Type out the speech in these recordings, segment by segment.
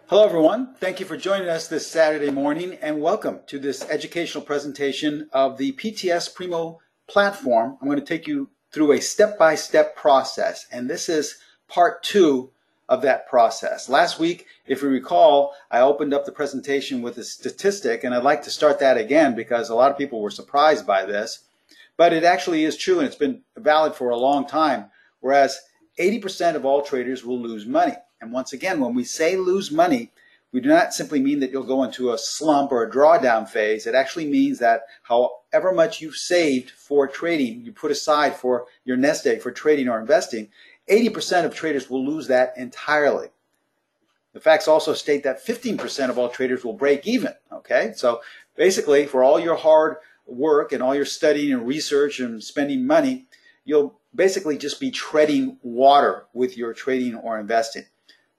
Hello everyone, thank you for joining us this Saturday morning and welcome to this educational presentation of the PTS Primo platform. I'm going to take you through a step-by-step process, and this is part 2 of that process. Last week, if you recall, I opened up the presentation with a statistic, and I'd like to start that again because a lot of people were surprised by this, but it actually is true and it's been valid for a long time, whereas 80% of all traders will lose money. And once again, when we say lose money, we do not simply mean that you'll go into a slump or a drawdown phase. It actually means that however much you've saved for trading, you put aside for your nest egg for trading or investing, 80% of traders will lose that entirely. The facts also state that 15% of all traders will break even. Okay, so basically for all your hard work and all your studying and research and spending money, you'll basically just be treading water with your trading or investing.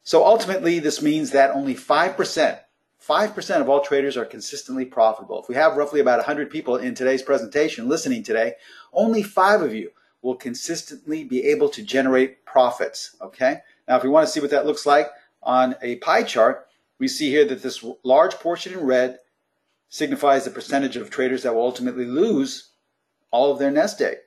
So ultimately, this means that only 5% of all traders are consistently profitable. If we have roughly about 100 people in today's presentation listening today, only 5 of you will consistently be able to generate profits. Okay? Now, if we want to see what that looks like on a pie chart, we see here that this large portion in red signifies the percentage of traders that will ultimately lose all of their nest egg.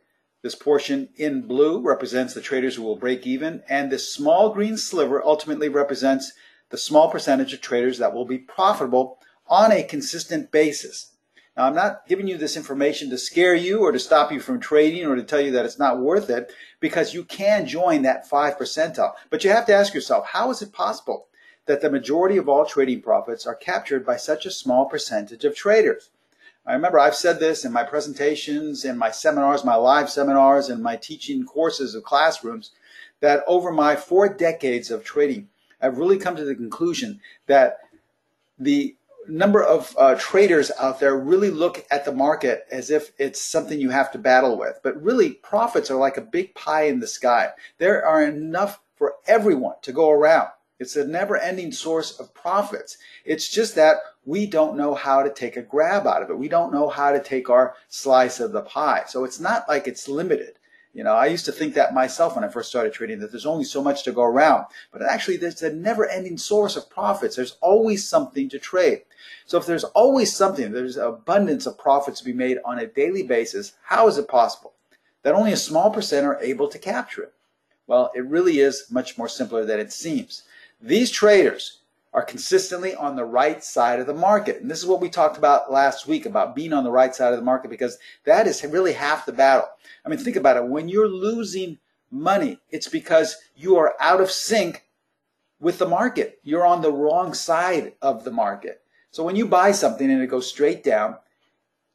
This portion in blue represents the traders who will break even, and this small green sliver ultimately represents the small percentage of traders that will be profitable on a consistent basis. Now, I'm not giving you this information to scare you or to stop you from trading or to tell you that it's not worth it, because you can join that 5 percentile. But you have to ask yourself, how is it possible that the majority of all trading profits are captured by such a small percentage of traders? I remember I've said this in my presentations, in my seminars, my live seminars, and my teaching courses of classrooms, that over my 4 decades of trading, I've really come to the conclusion that the number of traders out there really look at the market as if it's something you have to battle with. But really, profits are like a big pie in the sky. There are enough for everyone to go around. It's a never-ending source of profits. It's just that we don't know how to take a grab out of it. We don't know how to take our slice of the pie. So it's not like it's limited. You know, I used to think that myself when I first started trading, that there's only so much to go around. But actually, there's a never-ending source of profits. There's always something to trade. So if there's always something, there's an abundance of profits to be made on a daily basis, how is it possible that only a small percent are able to capture it? Well, it really is much more simpler than it seems. These traders are consistently on the right side of the market. And this is what we talked about last week, about being on the right side of the market, because that is really half the battle. I mean, think about it. When you're losing money, it's because you are out of sync with the market. You're on the wrong side of the market. So when you buy something and it goes straight down,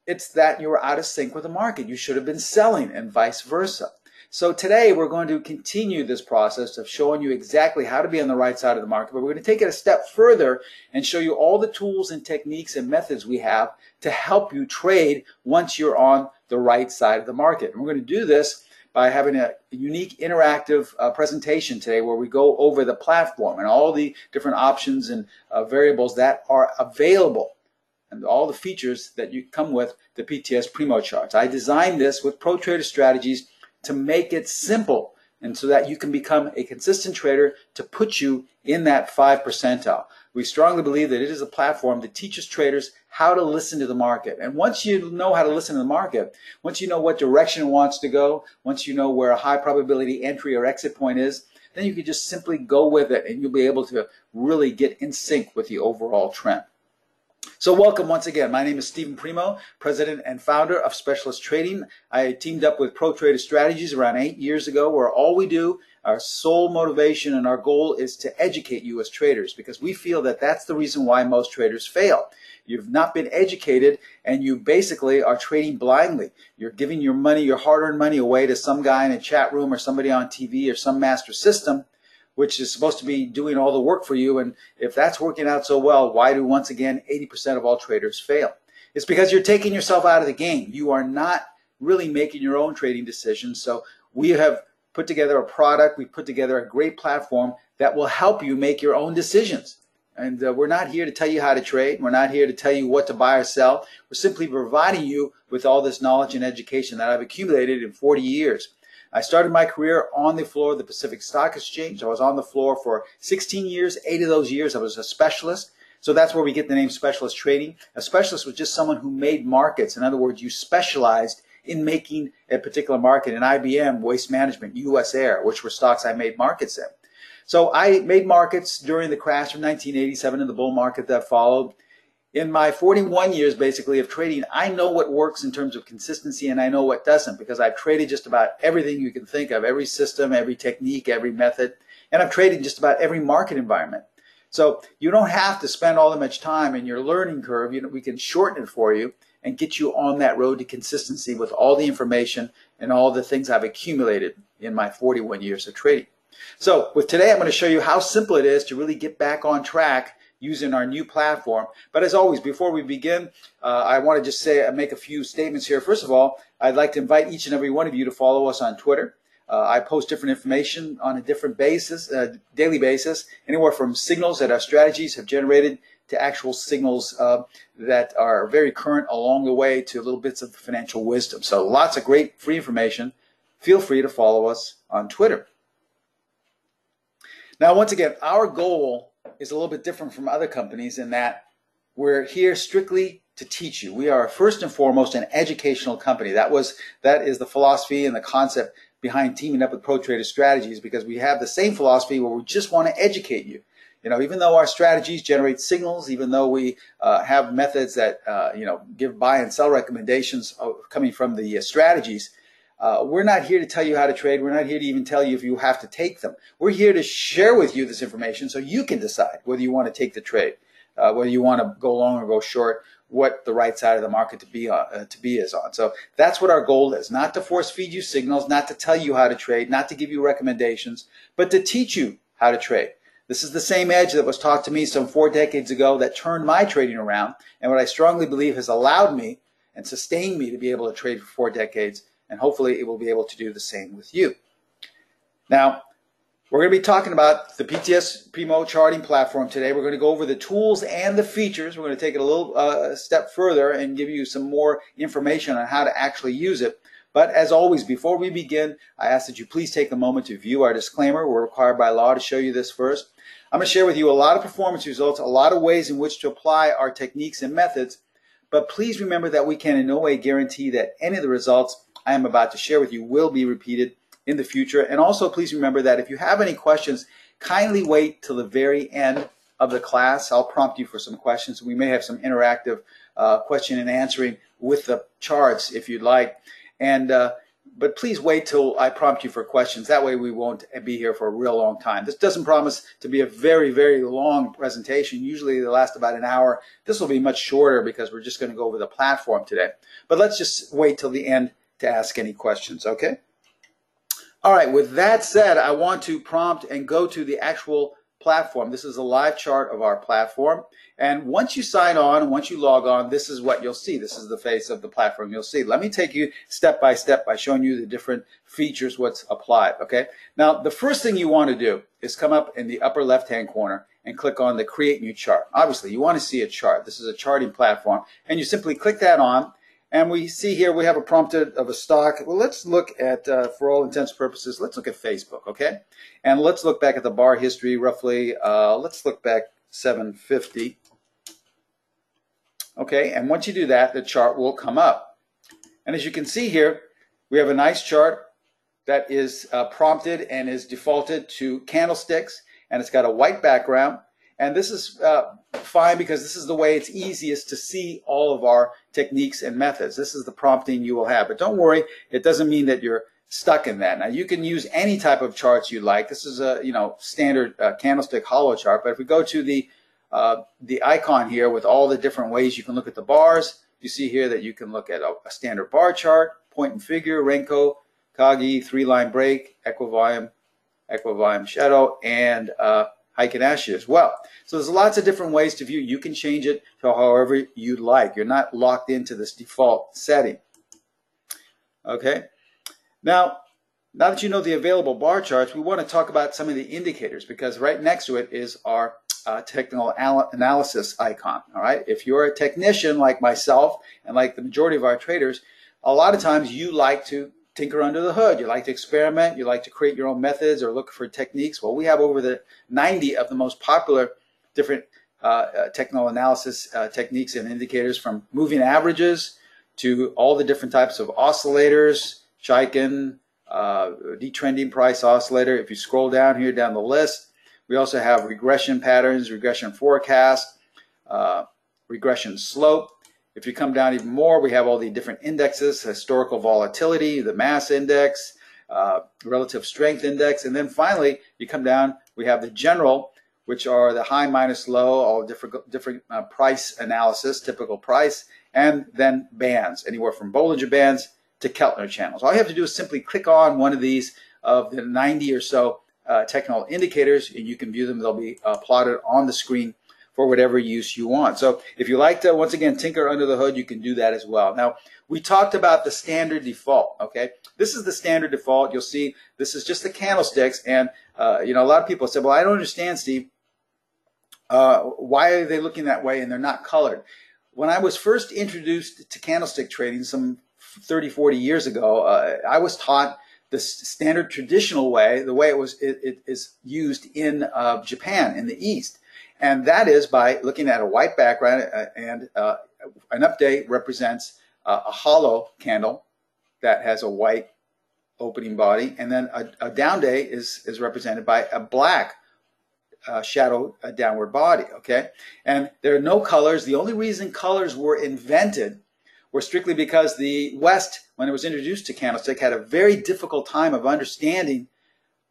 it's that you're out of sync with the market. You should have been selling, and vice versa. So today we're going to continue this process of showing you exactly how to be on the right side of the market, but we're going to take it a step further and show you all the tools and techniques and methods we have to help you trade once you're on the right side of the market. And we're going to do this by having a unique interactive presentation today where we go over the platform and all the different options and variables that are available and all the features that you come with the PTS Primo charts. I designed this with ProTrader strategies to make it simple and so that you can become a consistent trader to put you in that 5 percentile. We strongly believe that it is a platform that teaches traders how to listen to the market. And once you know how to listen to the market, once you know what direction it wants to go, once you know where a high probability entry or exit point is, then you can just simply go with it and you'll be able to really get in sync with the overall trend. So welcome once again. My name is Steven Primo, president and founder of Specialist Trading. I teamed up with ProTrader Strategies around 8 years ago, where all we do, our sole motivation and our goal is to educate you as traders, because we feel that that's the reason why most traders fail. You've not been educated and you basically are trading blindly. You're giving your money, your hard-earned money away to some guy in a chat room or somebody on TV or some master system, which is supposed to be doing all the work for you. And if that's working out so well, why do, once again, 80% of all traders fail? It's because you're taking yourself out of the game. You are not really making your own trading decisions. So we have put together a product, we put together a great platform that will help you make your own decisions. And we're not here to tell you how to trade. We're not here to tell you what to buy or sell. We're simply providing you with all this knowledge and education that I've accumulated in 40 years. I started my career on the floor of the Pacific Stock Exchange. I was on the floor for 16 years. 8 of those years I was a specialist. So that's where we get the name specialist trading. A specialist was just someone who made markets. In other words, you specialized in making a particular market. In IBM, Waste Management, US Air, which were stocks I made markets in. So I made markets during the crash of 1987 and the bull market that followed. In my 41 years, basically, of trading, I know what works in terms of consistency and I know what doesn't, because I've traded just about everything you can think of, every system, every technique, every method, and I've traded just about every market environment. So you don't have to spend all that much time in your learning curve. We can shorten it for you and get you on that road to consistency with all the information and all the things I've accumulated in my 41 years of trading. So with today, I'm going to show you how simple it is to really get back on track using our new platform. But as always, before we begin, I want to just make a few statements here. First of all, I'd like to invite each and every one of you to follow us on Twitter. I post different information on a different basis, daily basis, anywhere from signals that our strategies have generated to actual signals that are very current along the way to little bits of financial wisdom. So lots of great free information. Feel free to follow us on Twitter. Now, once again, our goal is a little bit different from other companies in that we're here strictly to teach you. We are first and foremost an educational company. That is the philosophy and the concept behind teaming up with ProTrader Strategies, because we have the same philosophy where we just want to educate you. Even though our strategies generate signals, even though we have methods that give buy and sell recommendations coming from the strategies, we're not here to tell you how to trade. We're not here to even tell you if you have to take them. We're here to share with you this information so you can decide whether you want to take the trade, whether you want to go long or go short, what the right side of the market to be is on. So that's what our goal is, not to force feed you signals, not to tell you how to trade, not to give you recommendations, but to teach you how to trade. This is the same edge that was taught to me some 4 decades ago that turned my trading around, and what I strongly believe has allowed me and sustained me to be able to trade for 4 decades, and hopefully it will be able to do the same with you. Now, we're going to be talking about the PTS Primo charting platform today. We're going to go over the tools and the features. We're going to take it a little step further and give you some more information on how to actually use it. But as always, before we begin, I ask that you please take a moment to view our disclaimer. We're required by law to show you this first. I'm going to share with you a lot of performance results, a lot of ways in which to apply our techniques and methods. But please remember that we can in no way guarantee that any of the results I am about to share with you will be repeated in the future. And also please remember that if you have any questions, kindly wait till the very end of the class. I'll prompt you for some questions. We may have some interactive question and answering with the charts if you'd like. But please wait till I prompt you for questions. That way we won't be here for a real long time. This doesn't promise to be a very, very long presentation. Usually they last about an hour. This will be much shorter because we're just going to go over the platform today. But let's just wait till the end to ask any questions, okay? All right, with that said, I want to prompt and go to the actual platform. This is a live chart of our platform. And once you sign on and once you log on, this is what you'll see. This is the face of the platform you'll see. Let me take you step by step by showing you the different features, what's applied, okay? Now, the first thing you want to do is come up in the upper left-hand corner and click on the Create New Chart. Obviously, you want to see a chart. This is a charting platform. And you simply click that on. And we see here we have a prompt of a stock. Well, let's look at, for all intents and purposes, let's look at Facebook, okay? And let's look back at the bar history roughly. Let's look back 750. Okay, and once you do that, the chart will come up. And as you can see here, we have a nice chart that is prompted and is defaulted to candlesticks, and it's got a white background. And this is fine because this is the way it's easiest to see all of our techniques and methods. This is the prompting you will have. But don't worry, it doesn't mean that you're stuck in that. Now, you can use any type of charts you like. This is a standard candlestick hollow chart. But if we go to the icon here with all the different ways you can look at the bars, you see here that you can look at a standard bar chart, point and figure, Renko, Kagi, 3-line break, equivolume shadow, and Heikin-Ashi as well. So there's lots of different ways to view. You can change it to however you'd like. You're not locked into this default setting. Okay. Now that you know the available bar charts, we want to talk about some of the indicators because right next to it is our technical analysis icon. All right. If you're a technician like myself and like the majority of our traders, a lot of times you like to tinker under the hood. You like to experiment. You like to create your own methods or look for techniques. Well, we have over the 90 of the most popular different technical analysis techniques and indicators, from moving averages to all the different types of oscillators, Chaikin, detrending price oscillator. If you scroll down here down the list, we also have regression patterns, regression forecast, regression slope. If you come down even more, we have all the different indexes: historical volatility, the mass index, relative strength index, and then finally you come down, we have the general, which are the high minus low, all different price analysis, typical price, and then bands, anywhere from Bollinger Bands to Keltner channels. All you have to do is simply click on one of these of the 90 or so technical indicators, and you can view them. They'll be plotted on the screen for whatever use you want. So if you like to, once again, tinker under the hood, you can do that as well. Now, we talked about the standard default, okay? This is the standard default. You'll see this is just the candlesticks, and a lot of people say, well, I don't understand, Steve. Why are they looking that way and they're not colored? When I was first introduced to candlestick trading some 30, 40 years ago, I was taught the standard traditional way, the way it is used in Japan, in the East. And that is by looking at a white background, and an update represents a hollow candle that has a white opening body, and then a down day is represented by a black shadow downward body, okay? And there are no colors. The only reason colors were invented were strictly because the West, when it was introduced to candlestick, had a very difficult time of understanding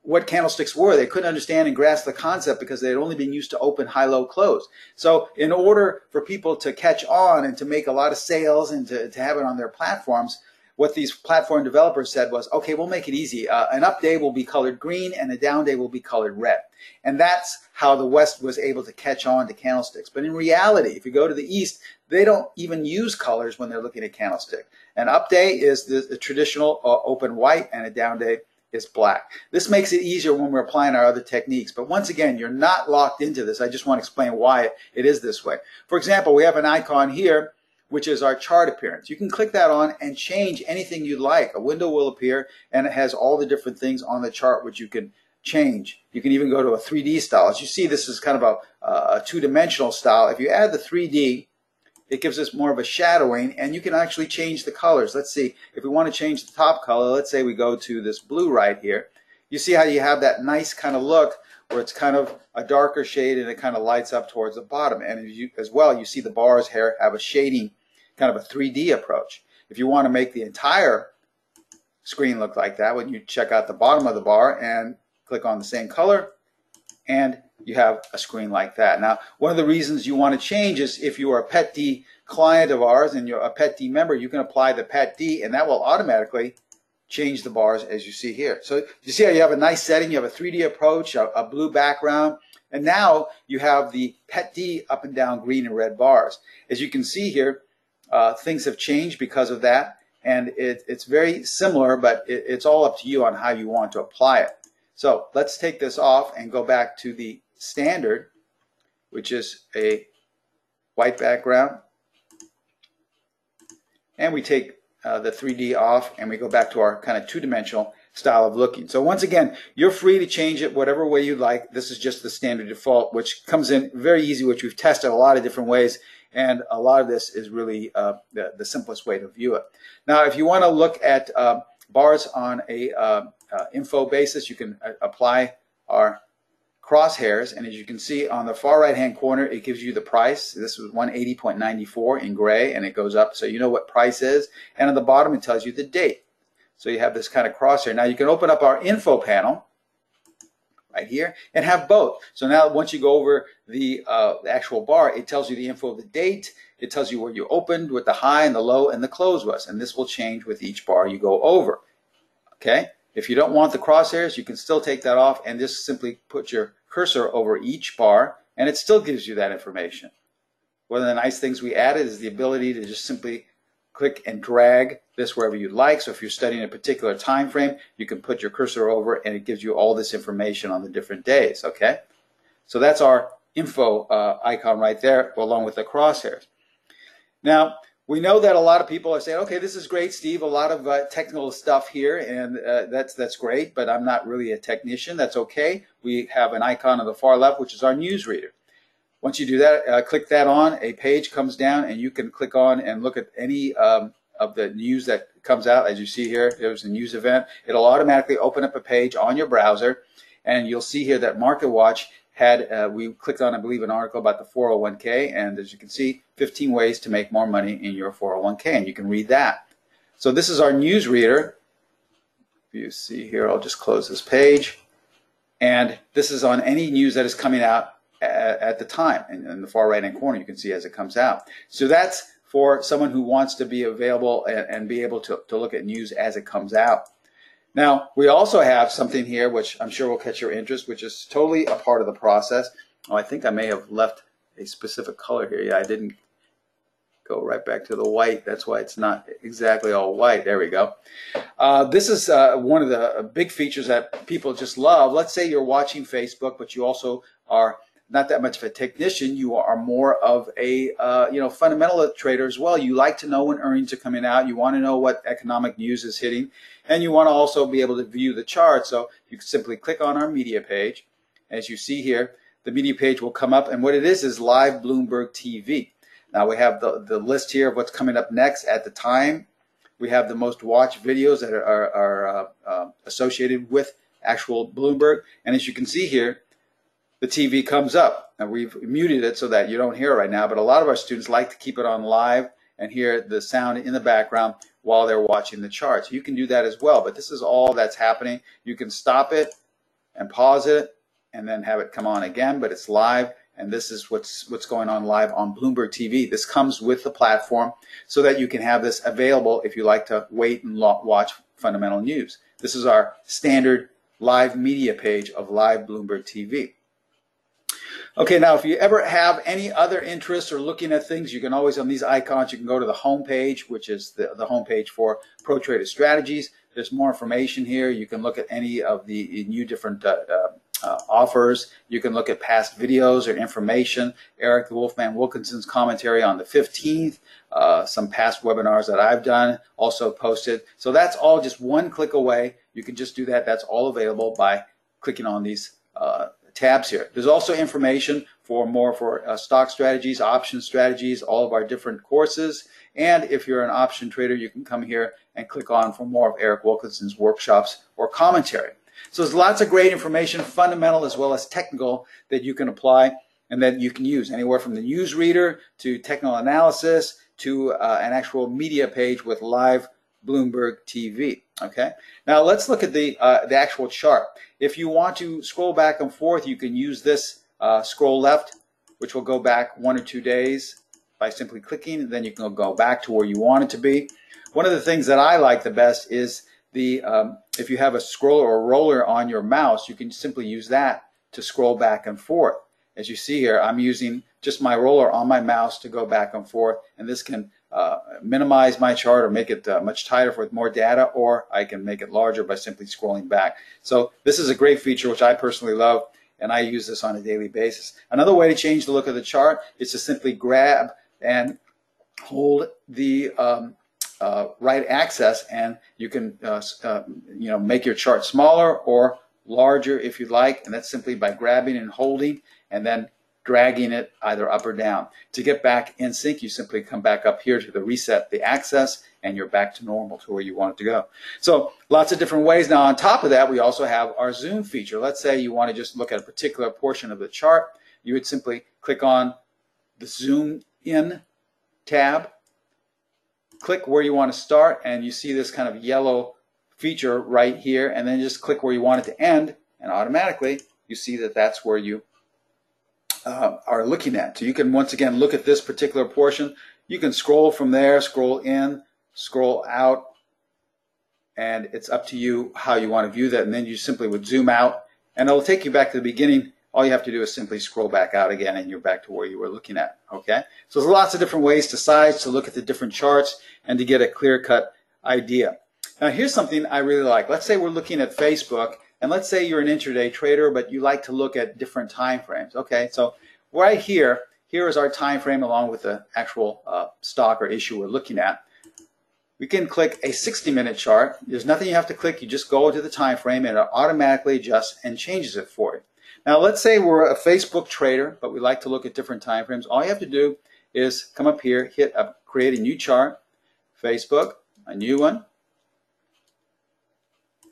what candlesticks were. They couldn't understand and grasp the concept because they had only been used to open, high, low, close. So in order for people to catch on and to make a lot of sales and to have it on their platforms, what these platform developers said was, okay, we'll make it easy. An up day will be colored green and a down day will be colored red. And that's how the West was able to catch on to candlesticks. But in reality, if you go to the East, they don't even use colors when they're looking at candlestick. An up day is the traditional open white, and a down day is black. This makes it easier when we're applying our other techniques. But once again, you're not locked into this. I just want to explain why it is this way. For example, we have an icon here, which is our chart appearance. You can click that on and change anything you'd like. A window will appear, and it has all the different things on the chart which you can change. You can even go to a 3D style. As you see, this is kind of a two-dimensional style. If you add the 3D, it gives us more of a shadowing, and you can actually change the colors. Let's see, if we want to change the top color, let's say we go to this blue right here. You see how you have that nice kind of look where it's kind of a darker shade and it kind of lights up towards the bottom. And as well, you see the bars here have a shading, kind of a 3D approach. If you want to make the entire screen look like that, when you check out the bottom of the bar and click on the same color, and you have a screen like that. Now, one of the reasons you want to change is if you are a Pet D client of ours and you're a Pet D member, you can apply the Pet D, and that will automatically change the bars as you see here. So you see how you have a nice setting, you have a 3D approach, a blue background, and now you have the Pet D up and down green and red bars. As you can see here, things have changed because of that, and it's very similar, but it's all up to you on how you want to apply it. So let's take this off and go back to the standard, which is a white background, and we take the 3D off and we go back to our kind of two-dimensional style of looking. So once again, you're free to change it whatever way you like. This is just the standard default, which comes in very easy, which we've tested a lot of different ways, and a lot of this is really the simplest way to view it. Now, if you want to look at bars on a info basis, you can apply our crosshairs, and as you can see on the far right hand corner, it gives you the price. This was 180.94 in gray, and it goes up so you know what price is, and on the bottom it tells you the date. So you have this kind of crosshair. Now you can open up our info panel right here and have both. So now once you go over the actual bar, it tells you the info of the date, it tells you where you opened, what the high and the low and the close was, and this will change with each bar you go over. Okay? If you don't want the crosshairs, you can still take that off and just simply put your cursor over each bar, and it still gives you that information. One of the nice things we added is the ability to just simply click and drag this wherever you'd like. So if you're studying a particular time frame, you can put your cursor over and it gives you all this information on the different days. Okay? So that's our info icon right there, along with the crosshairs. Now, we know that a lot of people are saying, okay, this is great, Steve, a lot of technical stuff here, and that's great, but I'm not really a technician. That's okay. We have an icon on the far left, which is our newsreader. Once you do that, click that on, a page comes down, and you can click on and look at any of the news that comes out. As you see here, there's a news event. It'll automatically open up a page on your browser, and you'll see here that MarketWatch had, we clicked on, I believe, an article about the 401k, and as you can see, 15 ways to make more money in your 401k, and you can read that. So this is our news reader. If you see here, I'll just close this page, and this is on any news that is coming out at the time. In the far right-hand corner, you can see as it comes out. So that's for someone who wants to be available and be able to look at news as it comes out. Now, we also have something here which I'm sure will catch your interest, which is totally a part of the process. Oh, I think I may have left a specific color here. Yeah, I didn't go right back to the white. That's why it's not exactly all white. There we go. This is one of the big features that people just love. Let's say you're watching Facebook, but you also are not that much of a technician. You are more of a fundamental trader as well. You like to know when earnings are coming out. You want to know what economic news is hitting, and you want to also be able to view the chart. So you can simply click on our media page. As you see here, the media page will come up, and what it is live Bloomberg TV. Now we have the list here of what's coming up next at the time. We have the most watched videos that are associated with actual Bloomberg, and as you can see here, the TV comes up. Now we've muted it so that you don't hear it right now, but a lot of our students like to keep it on live and hear the sound in the background while they're watching the charts. You can do that as well, but this is all that's happening. You can stop it and pause it and then have it come on again, but it's live, and this is what's going on live on Bloomberg TV. This comes with the platform so that you can have this available if you like to wait and watch fundamental news. This is our standard live media page of live Bloomberg TV. Okay, now if you ever have any other interests or looking at things, you can always, on these icons, you can go to the home page, which is the home page for Pro Trader Strategies. There's more information here. You can look at any of the new different offers. You can look at past videos or information. Eric the Wolfman Wilkinson's commentary on the 15th, some past webinars that I've done also posted. So that's all just one click away. You can just do that. That's all available by clicking on these tabs here. There's also information for stock strategies, option strategies, all of our different courses. And if you're an option trader, you can come here and click on for more of Eric Wilkinson's workshops or commentary. So there's lots of great information, fundamental as well as technical, that you can apply and that you can use, anywhere from the newsreader to technical analysis to an actual media page with live Bloomberg TV. Okay, now let's look at the actual chart. If you want to scroll back and forth, you can use this scroll left, which will go back 1 or 2 days by simply clicking, and then you can go back to where you want it to be. One of the things that I like the best is if you have a scroller or a roller on your mouse, you can simply use that to scroll back and forth. As you see here, I'm using just my roller on my mouse to go back and forth, and this can minimize my chart or make it much tighter with more data, or I can make it larger by simply scrolling back. So this is a great feature which I personally love, and I use this on a daily basis. Another way to change the look of the chart is to simply grab and hold the right axis, and you can make your chart smaller or larger if you'd like, and that's simply by grabbing and holding and then dragging it either up or down. To get back in sync, you simply come back up here to the reset the axis, and you're back to normal, to where you want it to go. So lots of different ways. Now on top of that, we also have our zoom feature. Let's say you want to just look at a particular portion of the chart. You would simply click on the zoom in tab, click where you want to start, and you see this kind of yellow feature right here, and then just click where you want it to end, and automatically you see that that's where you are looking at. So you can once again look at this particular portion. You can scroll from there, scroll in, scroll out, and it's up to you how you want to view that. And then you simply would zoom out, and it'll take you back to the beginning. All you have to do is simply scroll back out again, and you're back to where you were looking at. Okay? So there's lots of different ways to size, to look at the different charts, and to get a clear-cut idea. Now here's something I really like. Let's say we're looking at Facebook, and let's say you're an intraday trader, but you like to look at different time frames. Okay, so right here, here is our time frame along with the actual stock or issue we're looking at. We can click a 60-minute chart. There's nothing you have to click. You just go into the time frame and it automatically adjusts and changes it for you. Now let's say we're a Facebook trader, but we like to look at different time frames. All you have to do is come up here, hit create a new chart, Facebook, a new one.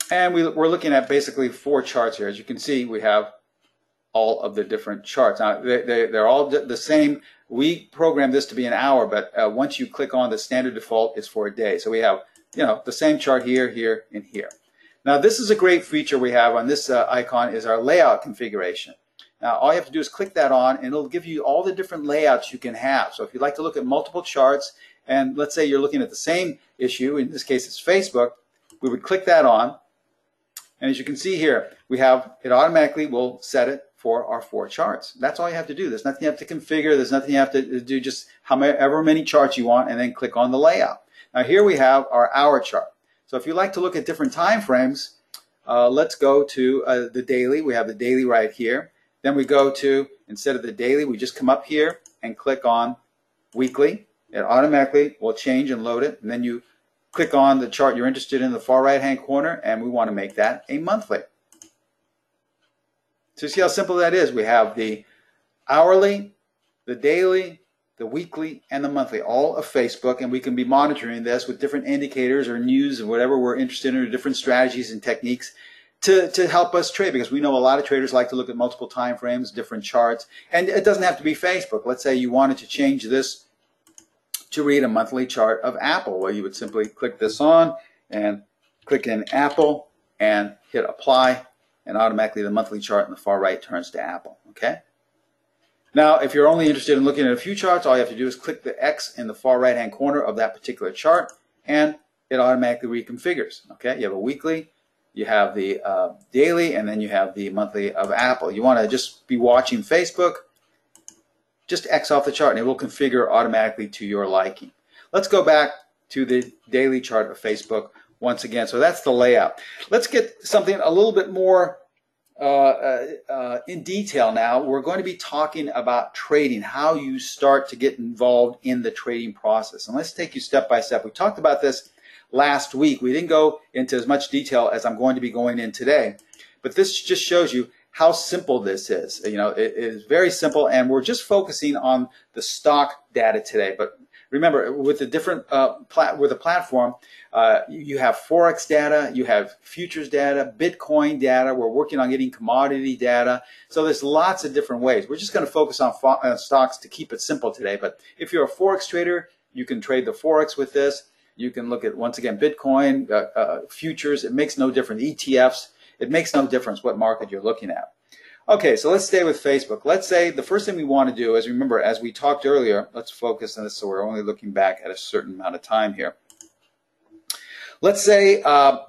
And we're looking at basically 4 charts here. As you can see, we have all of the different charts. Now, they're all the same. We programmed this to be an hour, but once you click on the standard default, it's for a day. So we have, the same chart here, here, and here. Now, this is a great feature we have on this icon is our layout configuration. Now, all you have to do is click that on, and it'll give you all the different layouts you can have. So if you'd like to look at multiple charts, and let's say you're looking at the same issue, in this case it's Facebook, we would click that on. And as you can see here, we have it automatically will set it for our 4 charts. That's all you have to do. There's nothing you have to configure. There's nothing you have to do, just however many charts you want, and then click on the layout. Now here we have our hour chart. So if you like to look at different time frames, let's go to the daily. We have the daily right here. Then we go to, instead of the daily, we just come up here and click on weekly. It automatically will change and load it. And then you click on the chart you're interested in the far right-hand corner, and we want to make that a monthly. So see how simple that is. We have the hourly, the daily, the weekly, and the monthly, all of Facebook, and we can be monitoring this with different indicators or news and whatever we're interested in, or different strategies and techniques to help us trade, because we know a lot of traders like to look at multiple time frames, different charts, and it doesn't have to be Facebook. Let's say you wanted to change this to read a monthly chart of Apple. Well, you would simply click this on and click in Apple and hit apply, and automatically the monthly chart in the far right turns to Apple. Okay. Now, if you're only interested in looking at a few charts, all you have to do is click the X in the far right-hand corner of that particular chart, and it automatically reconfigures. Okay. You have a weekly, you have the daily, and then you have the monthly of Apple. You want to just be watching Facebook, just X off the chart, and it will configure automatically to your liking. Let's go back to the daily chart of Facebook once again. So that's the layout. Let's get something a little bit more in detail now. We're going to be talking about trading, how you start to get involved in the trading process. And let's take you step by step. We talked about this last week. We didn't go into as much detail as I'm going to be going in today, but this just shows you how simple this is. It is very simple, and we're just focusing on the stock data today. But remember, with the different with a platform, you have forex data, you have futures data, Bitcoin data. We're working on getting commodity data. So there's lots of different ways. We're just going to focus on stocks to keep it simple today. But if you're a forex trader, you can trade the forex with this. You can look at, once again, Bitcoin, futures. It makes no difference. ETFs. It makes no difference what market you're looking at. Okay, so let's stay with Facebook. Let's say the first thing we want to do is, remember, as we talked earlier, let's focus on this so we're only looking back at a certain amount of time here. Let's say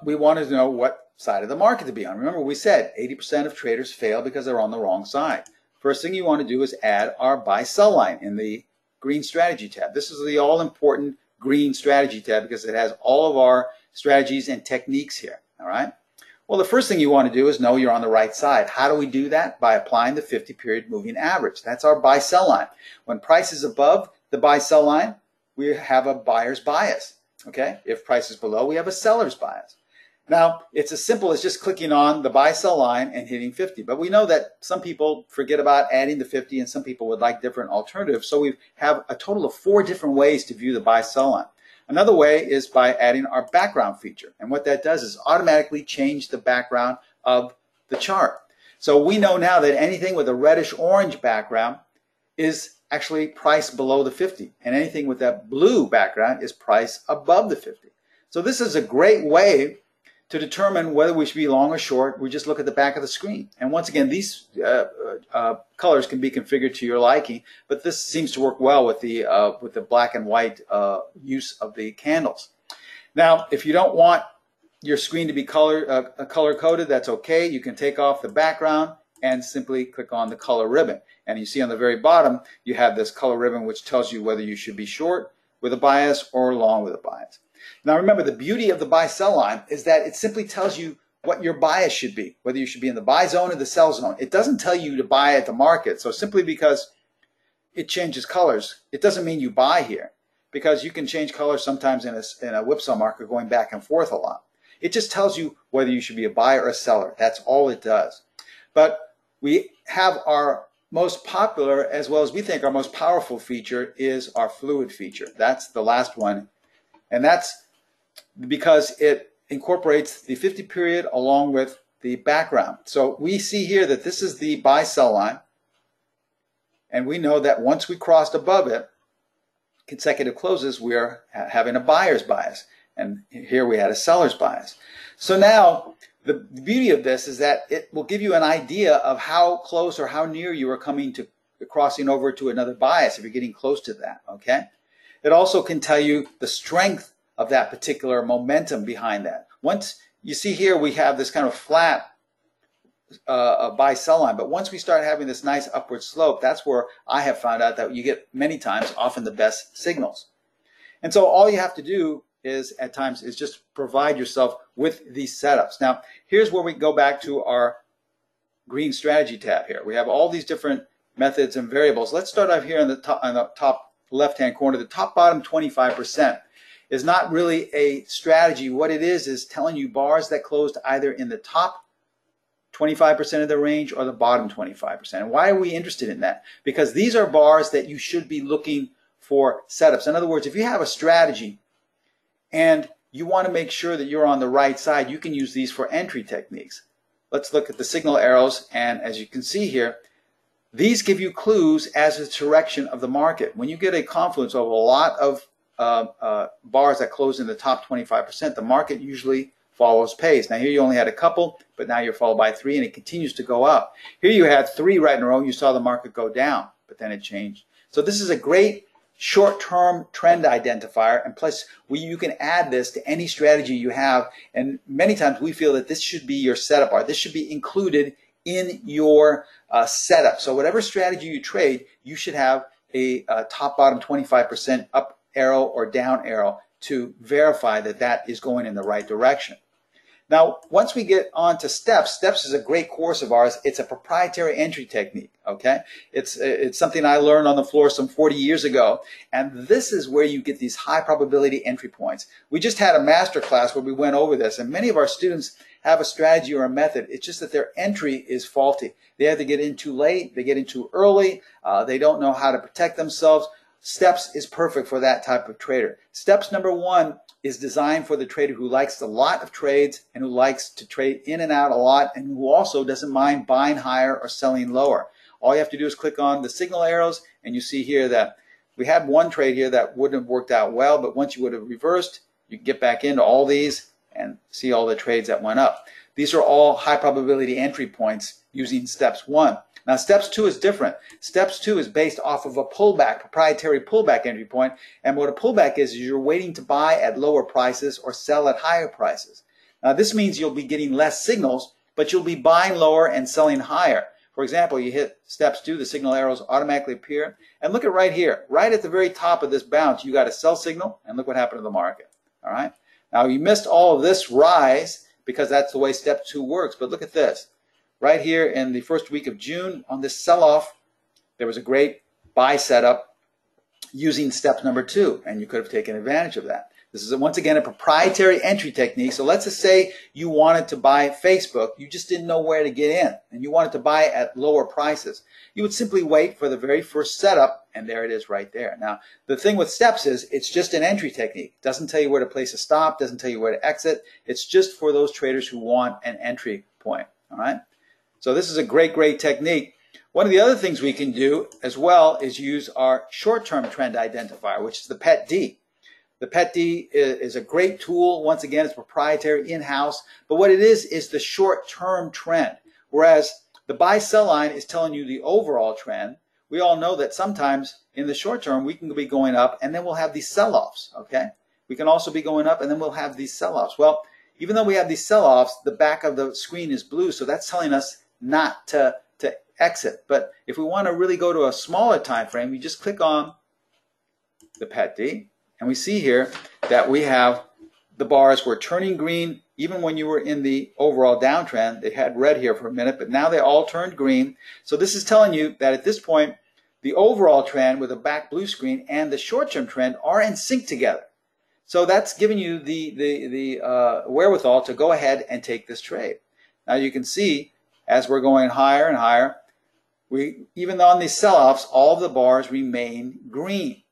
we wanted to know what side of the market to be on. Remember, we said 80% of traders fail because they're on the wrong side. First thing you want to do is add our buy-sell line in the green strategy tab. This is the all-important green strategy tab because it has all of our strategies and techniques here. All right. Well, the first thing you want to do is know you're on the right side. How do we do that? By applying the 50-period moving average. That's our buy-sell line. When price is above the buy-sell line, we have a buyer's bias. Okay? If price is below, we have a seller's bias. Now, it's as simple as just clicking on the buy-sell line and hitting 50. But we know that some people forget about adding the 50, and some people would like different alternatives. So we have a total of 4 different ways to view the buy-sell line. Another way is by adding our background feature. And what that does is automatically change the background of the chart. So we know now that anything with a reddish-orange background is actually priced below the 50. And anything with that blue background is priced above the 50. So this is a great way to determine whether we should be long or short. We just look at the back of the screen. And once again, these colors can be configured to your liking, but this seems to work well with the black and white use of the candles. Now, if you don't want your screen to be color-coded, that's okay. You can take off the background and simply click on the color ribbon. And you see on the very bottom, you have this color ribbon which tells you whether you should be short with a bias or long with a bias. Now remember, the beauty of the buy-sell line is that it simply tells you what your bias should be, whether you should be in the buy zone or the sell zone. It doesn't tell you to buy at the market. So simply because it changes colors, it doesn't mean you buy here, because you can change colors sometimes in a whipsaw market going back and forth a lot. It just tells you whether you should be a buyer or a seller. That's all it does. But we have our most popular, as well as we think our most powerful feature, is our fluid feature. That's the last one. And that's because it incorporates the 50 period along with the background. So we see here that this is the buy-sell line. And we know that once we crossed above it, consecutive closes, we're having a buyer's bias. And here we had a seller's bias. So now the beauty of this is that it will give you an idea of how close or how near you are coming to crossing over to another bias if you're getting close to that, okay? It also can tell you the strength of that particular momentum behind that. Once you see here, we have this kind of flat buy-sell line, but once we start having this nice upward slope, that's where I have found out that you get many times often the best signals. And so all you have to do is at times is just provide yourself with these setups. Now, here's where we go back to our green strategy tab here. We have all these different methods and variables. Let's start off here on the top left-hand corner. The top bottom 25% is not really a strategy. What it is telling you bars that closed either in the top 25% of the range or the bottom 25%. And why are we interested in that? Because these are bars that you should be looking for setups. In other words, if you have a strategy and you want to make sure that you're on the right side, you can use these for entry techniques. Let's look at the signal arrows, and as you can see here, these give you clues as to the direction of the market. When you get a confluence of a lot of bars that close in the top 25%, the market usually follows pace. Now here you only had a couple, but now you're followed by 3, and it continues to go up. Here you had 3 right in a row, and you saw the market go down, but then it changed. So this is a great short-term trend identifier, and plus you can add this to any strategy you have, and many times we feel that this should be your setup bar. This should be included in your setup. So whatever strategy you trade, you should have a top-bottom 25% up arrow or down arrow to verify that that is going in the right direction. Now, once we get on to steps, steps is a great course of ours. It's a proprietary entry technique, okay? It's something I learned on the floor some 40 years ago, and this is where you get these high probability entry points. We just had a master class where we went over this, and many of our students have a strategy or a method. It's just that their entry is faulty. They either get in too late, they get in too early, they don't know how to protect themselves. Steps is perfect for that type of trader. Steps number 1 is designed for the trader who likes a lot of trades and who likes to trade in and out a lot, and who also doesn't mind buying higher or selling lower. All you have to do is click on the signal arrows, and you see here that we had one trade here that wouldn't have worked out well, but once you would have reversed, you can get back into all these and see all the trades that went up. These are all high probability entry points using steps 1. Now, steps 2 is different. Steps 2 is based off of a pullback, proprietary pullback entry point. And what a pullback is you're waiting to buy at lower prices or sell at higher prices. Now, this means you'll be getting less signals, but you'll be buying lower and selling higher. For example, you hit steps 2, the signal arrows automatically appear. And look at right here, right at the very top of this bounce, you got a sell signal, and look what happened to the market. All right. Now, you missed all of this rise because that's the way step 2 works, but look at this. Right here in the first week of June on this sell-off, there was a great buy setup using step number 2, and you could have taken advantage of that. This is, once again, a proprietary entry technique. So let's just say you wanted to buy Facebook. You just didn't know where to get in, and you wanted to buy at lower prices. You would simply wait for the very first setup, and there it is right there. Now, the thing with steps is it's just an entry technique. It doesn't tell you where to place a stop, doesn't tell you where to exit. It's just for those traders who want an entry point, all right? So this is a great, great technique. One of the other things we can do as well is use our short-term trend identifier, which is the PET-D. The PET-D is a great tool. Once again, it's proprietary in-house. But what it is the short-term trend. Whereas the buy-sell line is telling you the overall trend. We all know that sometimes in the short term, we can be going up and then we'll have these sell-offs, okay? We can also be going up and then we'll have these sell-offs. Well, even though we have these sell-offs, the back of the screen is blue, so that's telling us not to exit. But if we want to really go to a smaller time frame, we just click on the PET-D, and we see here that we have the bars were turning green even when you were in the overall downtrend. They had red here for a minute, but now they all turned green. So this is telling you that at this point, the overall trend with a back blue screen and the short-term trend are in sync together. So that's giving you the wherewithal to go ahead and take this trade. Now you can see as we're going higher and higher, even on these sell-offs, all of the bars remain green.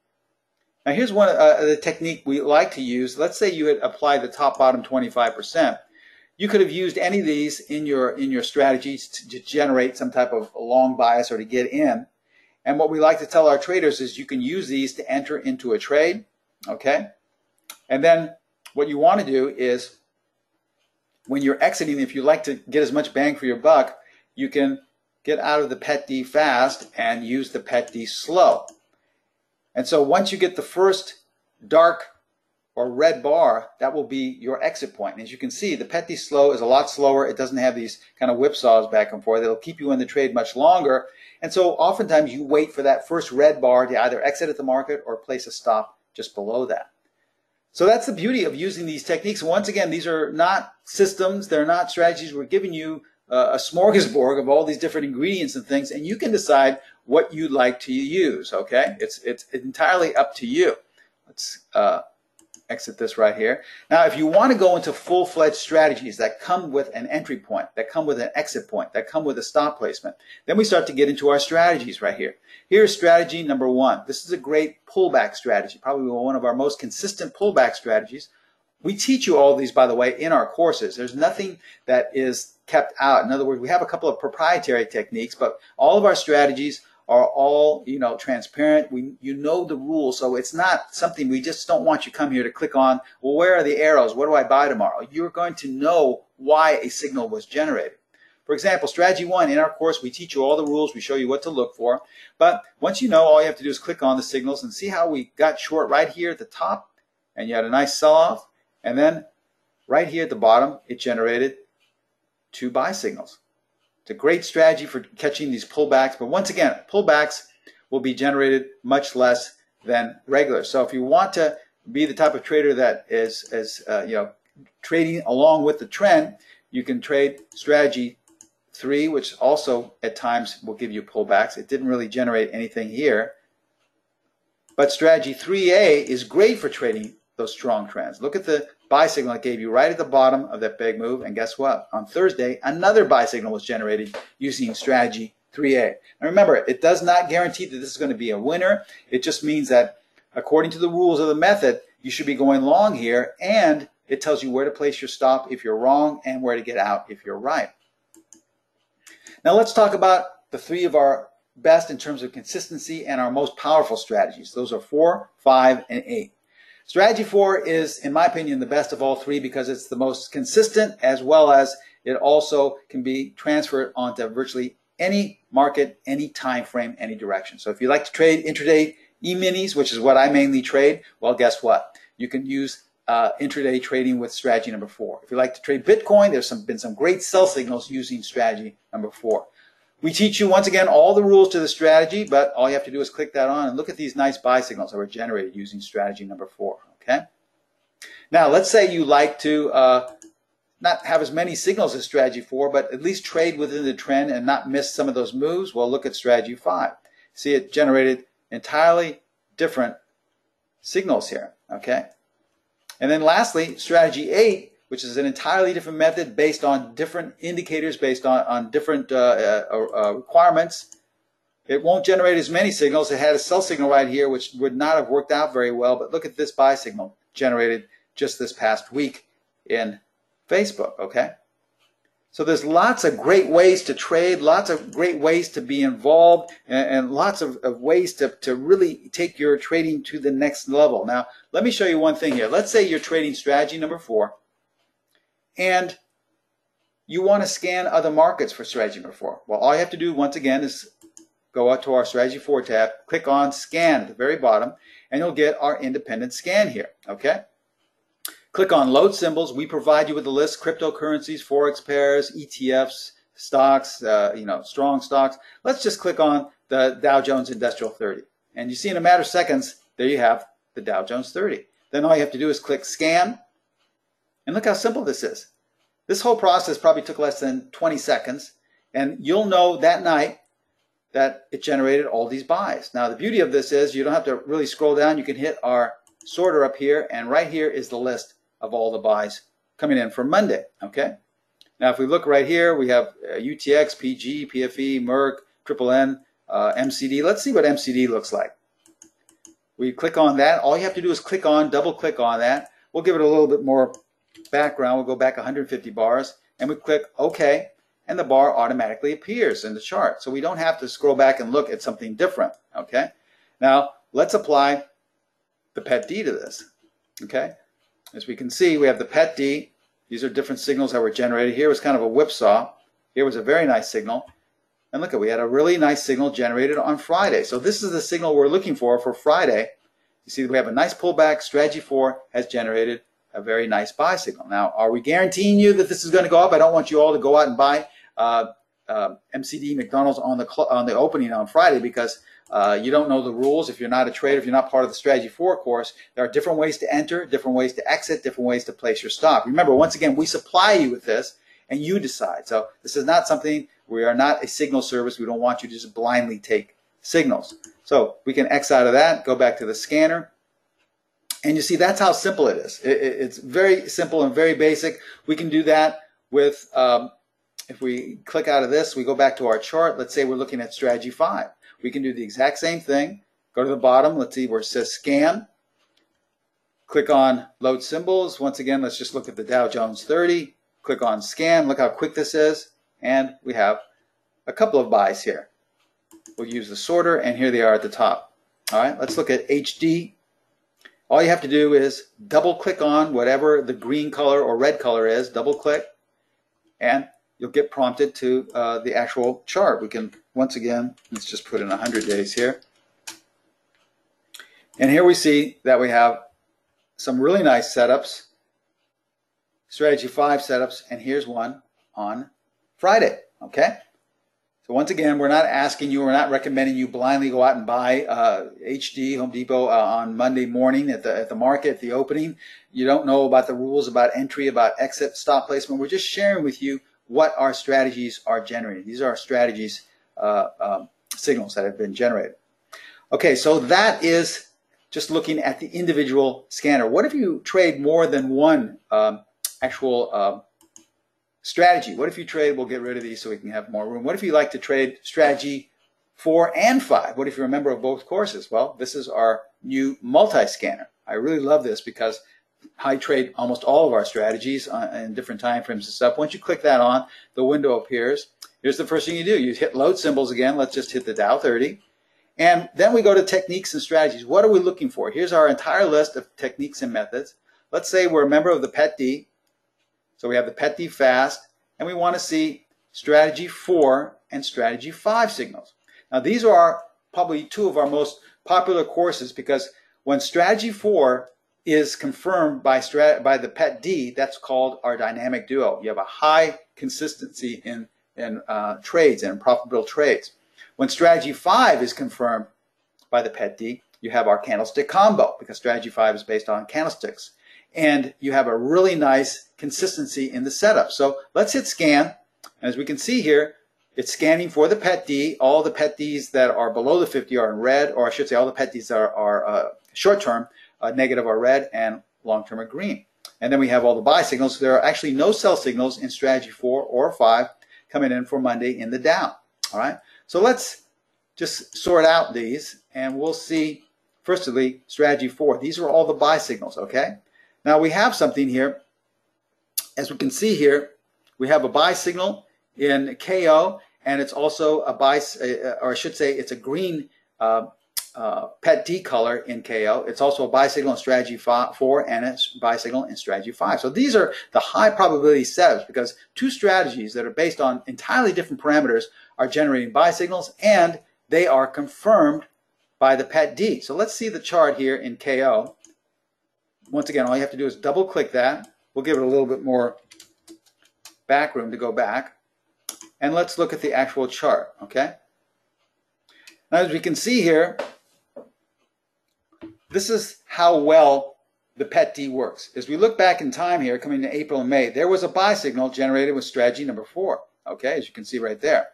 Now here's one the technique we like to use. Let's say you had applied the top-bottom 25%. You could have used any of these in your strategies to generate some type of long bias or to get in. And what we like to tell our traders is you can use these to enter into a trade, okay? And then what you want to do is when you're exiting, if you like to get as much bang for your buck, you can get out of the pet D fast and use the pet D slow. And so once you get the first dark or red bar, that will be your exit point. And as you can see, the pet D slow is a lot slower. It doesn't have these kind of whipsaws back and forth. It'll keep you in the trade much longer. And so oftentimes you wait for that first red bar to either exit at the market or place a stop just below that. So that's the beauty of using these techniques. And once again, these are not systems. They're not strategies. We're giving you a smorgasbord of all these different ingredients and things, and you can decide what you'd like to use, okay? It's entirely up to you. Let's exit this right here. Now, if you want to go into full-fledged strategies that come with an entry point, that come with an exit point, that come with a stop placement, then we start to get into our strategies right here. Here's strategy number 1. This is a great pullback strategy, probably one of our most consistent pullback strategies. We teach you all these, by the way, in our courses. There's nothing that is kept out. In other words, we have a couple of proprietary techniques, but all of our strategies are all, transparent. You know the rules, so it's not something we just don't want you to come here to click on, well, where are the arrows? What do I buy tomorrow? You're going to know why a signal was generated. For example, strategy 1, in our course, we teach you all the rules. We show you what to look for. But once you know, all you have to do is click on the signals and see how we got short right here at the top, and you had a nice sell-off. And then right here at the bottom, it generated 2 buy signals. It's a great strategy for catching these pullbacks. But once again, pullbacks will be generated much less than regular. So if you want to be the type of trader that is trading along with the trend, you can trade strategy 3, which also at times will give you pullbacks. It didn't really generate anything here. But strategy 3A is great for trading those strong trends. Look at the buy signal it gave you right at the bottom of that big move, and guess what? On Thursday, another buy signal was generated using strategy 3A. And remember, it does not guarantee that this is going to be a winner. It just means that according to the rules of the method, you should be going long here, and it tells you where to place your stop if you're wrong and where to get out if you're right. Now let's talk about the 3 of our best in terms of consistency and our most powerful strategies. Those are 4, 5, and 8. Strategy 4 is, in my opinion, the best of all 3 because it's the most consistent, as well as it also can be transferred onto virtually any market, any time frame, any direction. So if you like to trade intraday E-minis, which is what I mainly trade, well, guess what? You can use intraday trading with strategy number 4. If you like to trade Bitcoin, there's been some great sell signals using strategy number 4. We teach you, once again, all the rules to the strategy, but all you have to do is click that on and look at these nice buy signals that were generated using strategy number 4, okay? Now, let's say you like to not have as many signals as strategy 4, but at least trade within the trend and not miss some of those moves. Well, look at strategy 5. See, it generated entirely different signals here, okay? And then lastly, strategy 8, which is an entirely different method based on different indicators, based on different requirements. It won't generate as many signals. It had a sell signal right here, which would not have worked out very well. But look at this buy signal generated just this past week in Facebook, okay? So there's lots of great ways to trade, lots of great ways to be involved, and lots of ways to really take your trading to the next level. Now, let me show you one thing here. Let's say you're trading strategy number 4. And you want to scan other markets for strategy number 4. Well, all you have to do, once again, is go out to our strategy 4 tab, click on scan at the very bottom, and you'll get our independent scan here, okay? Click on load symbols. We provide you with a list: cryptocurrencies, forex pairs, ETFs, stocks, strong stocks. Let's just click on the Dow Jones Industrial 30. And you see in a matter of seconds, there you have the Dow Jones 30. Then all you have to do is click scan. And look how simple this is. This whole process probably took less than 20 seconds. And you'll know that night that it generated all these buys. Now, the beauty of this is you don't have to really scroll down. You can hit our sorter up here, and right here is the list of all the buys coming in for Monday, okay? Now, if we look right here, we have UTX, PG, PFE, Merck, Triple N, MCD. Let's see what MCD looks like. We click on that. All you have to do is click on, double click on that. We'll give it a little bit more background. We'll go back 150 bars, and we click OK, and the bar automatically appears in the chart. So we don't have to scroll back and look at something different, okay? Now, let's apply the PET-D to this, okay? As we can see, we have the PET-D. These are different signals that were generated. Here was kind of a whipsaw. Here was a very nice signal. And look, we had a really nice signal generated on Friday. So this is the signal we're looking for Friday. You see, we have a nice pullback. Strategy 4 has generated a very nice buy signal. Now, are we guaranteeing you that this is going to go up? I don't want you all to go out and buy MCD McDonald's on the opening on Friday, because you don't know the rules. If you're not a trader, if you're not part of the Strategy 4 course, there are different ways to enter, different ways to exit, different ways to place your stop. Remember, once again, we supply you with this, and you decide. So this is not something, we are not a signal service. We don't want you to just blindly take signals. So we can X out of that, go back to the scanner, and you see that's how simple it is. It's very simple and very basic. We can do that with, if we click out of this, we go back to our chart. Let's say we're looking at Strategy 5. We can do the exact same thing. Go to the bottom. Let's see where it says Scan. Click on Load Symbols. Once again, let's just look at the Dow Jones 30. Click on Scan. Look how quick this is. And we have a couple of buys here. We'll use the sorter, and here they are at the top. All right, let's look at HD. All you have to do is double click on whatever the green color or red color is. Double click, and you'll get prompted to the actual chart. We can, once again, let's just put in 100 days here. And here we see that we have some really nice setups, Strategy 5 setups, and here's one on Friday, okay? So once again, we're not asking you, we're not recommending you blindly go out and buy HD, Home Depot on Monday morning at the market, at the opening. You don't know about the rules, about entry, about exit, stop placement. We're just sharing with you what our strategies are generating. These are our strategies, signals that have been generated. Okay, so that is just looking at the individual scanner. What if you trade more than one actual strategy? What if you trade, we'll get rid of these so we can have more room. What if you like to trade Strategy 4 and 5? What if you're a member of both courses? Well, this is our new multi-scanner. I really love this because I trade almost all of our strategies in different time frames and stuff. Once you click that on, the window appears. Here's the first thing you do. You hit Load Symbols again. Let's just hit the Dow 30. And then we go to Techniques and Strategies. What are we looking for? Here's our entire list of techniques and methods. Let's say we're a member of the PET-D. So we have the PET-D Fast, and we want to see Strategy 4 and Strategy 5 signals. Now these are probably two of our most popular courses, because when Strategy 4 is confirmed by the PET-D, that's called our dynamic duo. You have a high consistency in trades and profitable trades. When Strategy 5 is confirmed by the PET-D, you have our candlestick combo, because Strategy 5 is based on candlesticks. And you have a really nice consistency in the setup. So let's hit Scan. As we can see here, it's scanning for the PET-D. All the PET-Ds that are below the 50 are in red, or I should say all the PET-Ds are short-term negative are red, and long-term are green. And then we have all the buy signals. There are actually no sell signals in Strategy 4 or 5 coming in for Monday in the Dow. All right. So let's just sort out these, and we'll see, firstly, Strategy 4. These are all the buy signals, okay? Now we have something here. As we can see here, we have a buy signal in KO, and it's also a buy, or I should say it's a green PET-D color in KO. It's also a buy signal in Strategy 4 and a buy signal in Strategy 5. So these are the high probability setups, because two strategies that are based on entirely different parameters are generating buy signals, and they are confirmed by the PET-D. So let's see the chart here in KO. Once again, all you have to do is double click that. We'll give it a little bit more back room to go back. And let's look at the actual chart, okay? Now, as we can see here, this is how well the PET-D works. As we look back in time here, coming to April and May, there was a buy signal generated with strategy number 4, okay, as you can see right there.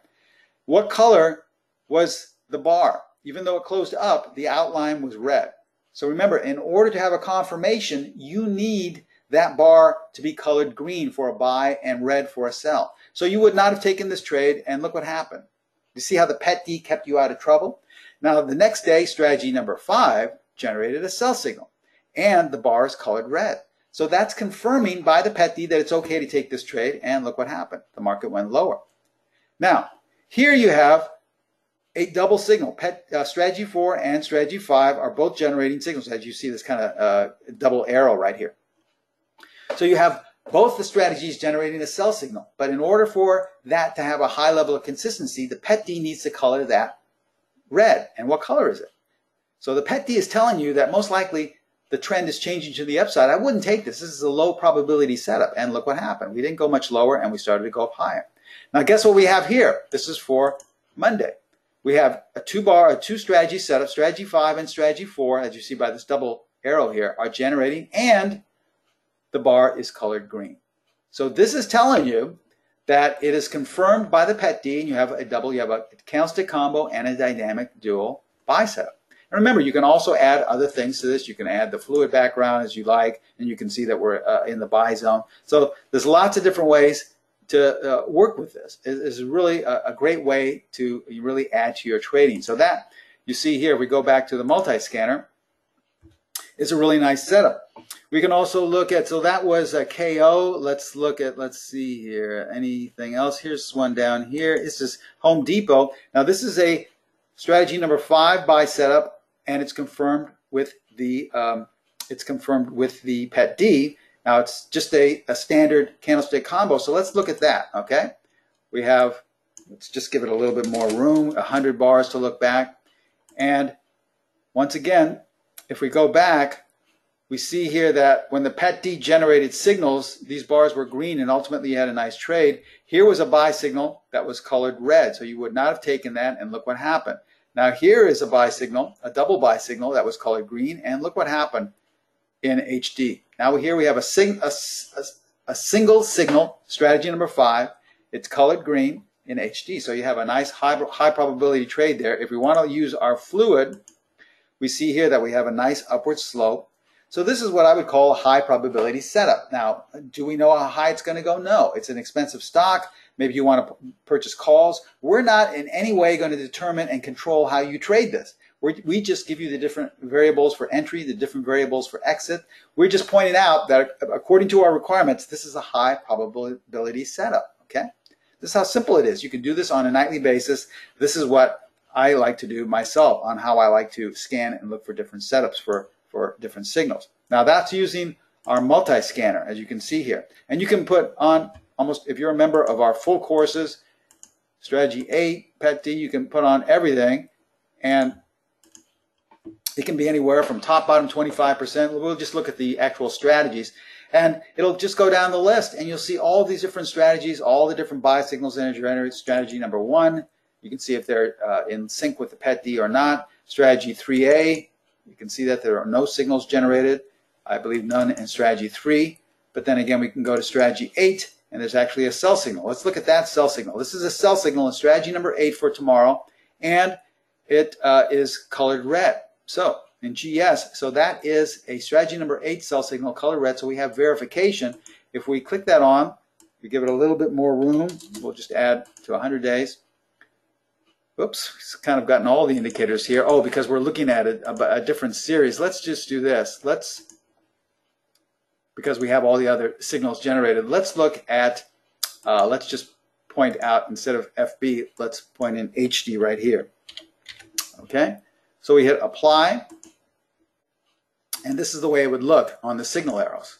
What color was the bar. Even though it closed up, the outline was red. So remember, in order to have a confirmation, you need that bar to be colored green for a buy and red for a sell. So you would not have taken this trade, and look what happened. You see how the pet D kept you out of trouble? Now, the next day, strategy number 5 generated a sell signal, and the bar is colored red. So that's confirming by the pet D that it's okay to take this trade, and look what happened. The market went lower. Now, here you have a double signal. Strategy 4 and strategy 5 are both generating signals, as you see this kind of double arrow right here. So you have both the strategies generating a sell signal, but in order for that to have a high level of consistency, the pet D needs to color that red. And what color is it? So the pet D is telling you that most likely the trend is changing to the upside. I wouldn't take this. This is a low probability setup. And look what happened. We didn't go much lower, and we started to go up higher. Now guess what we have here? This is for Monday. We have a two strategy setup. Strategy 5 and strategy 4, as you see by this double arrow here, are generating, and the bar is colored green. So this is telling you that it is confirmed by the pet D, and you have a candlestick combo and a dynamic dual buy setup. And remember, you can also add other things to this. You can add the fluid background as you like, and you can see that we're in the buy zone. So there's lots of different ways to work with this. It's really a great way to really add to your trading. So that you see here, we go back to the multi-scanner, is a really nice setup. We can also look at, so that was a KO. Let's look at, let's see here, anything else. Here's one down here. This is Home Depot. Now this is a strategy number 5 buy setup, and it's confirmed with the pet D. Now it's just a standard candlestick combo. So let's look at that. Okay, we have, let's just give it a little bit more room, 100 bars to look back, and once again, if we go back, we see here that when the pet D generated signals, these bars were green, and ultimately you had a nice trade. Here was a buy signal that was colored red, so you would not have taken that, and look what happened. Now here is a buy signal, a double buy signal that was colored green, and look what happened in HD. Now here we have a single signal, strategy number 5. It's colored green in HD, so you have a nice high probability trade there. If we want to use our fluid, we see here that we have a nice upward slope. So this is what I would call a high probability setup. Now, do we know how high it's going to go? No. It's an expensive stock. Maybe you want to purchase calls. We're not in any way going to determine and control how you trade this. We just give you the different variables for entry, the different variables for exit. We're just pointing out that according to our requirements, this is a high probability setup. Okay? This is how simple it is. You can do this on a nightly basis. This is what I like to do myself on how I like to scan and look for different setups for different signals. Now that's using our multi-scanner, as you can see here. And you can put on almost, if you're a member of our full courses, strategy 8, pet D, you can put on everything, and it can be anywhere from top, bottom, 25%. We'll just look at the actual strategies, and it'll just go down the list, and you'll see all these different strategies, all the different buy signals that are generated. Strategy number 1, you can see if they're in sync with the pet D or not. Strategy 3A, you can see that there are no signals generated. I believe none in strategy 3. But then again, we can go to strategy 8, and there's actually a sell signal. Let's look at that sell signal. This is a sell signal in strategy number 8 for tomorrow, and it is colored red. So in GS, so that is a strategy number 8 sell signal, colored red. So we have verification. If we click that on, we give it a little bit more room. We'll just add to 100 days. Oops, it's kind of gotten all the indicators here. Oh, because we're looking at a different series. Let's just do this. Because we have all the other signals generated, let's look at, let's just point out, instead of FB, let's point in HD right here. Okay, so we hit apply, and this is the way it would look on the signal arrows.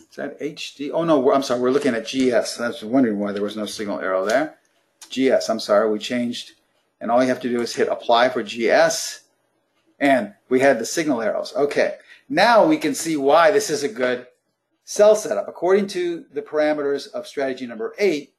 Is that HD? Oh no, I'm sorry, we're looking at GS. I was wondering why there was no signal arrow there. GS, I'm sorry, we changed, and all you have to do is hit apply for GS, and we had the signal arrows. Okay, now we can see why this is a good sell setup. According to the parameters of strategy number 8,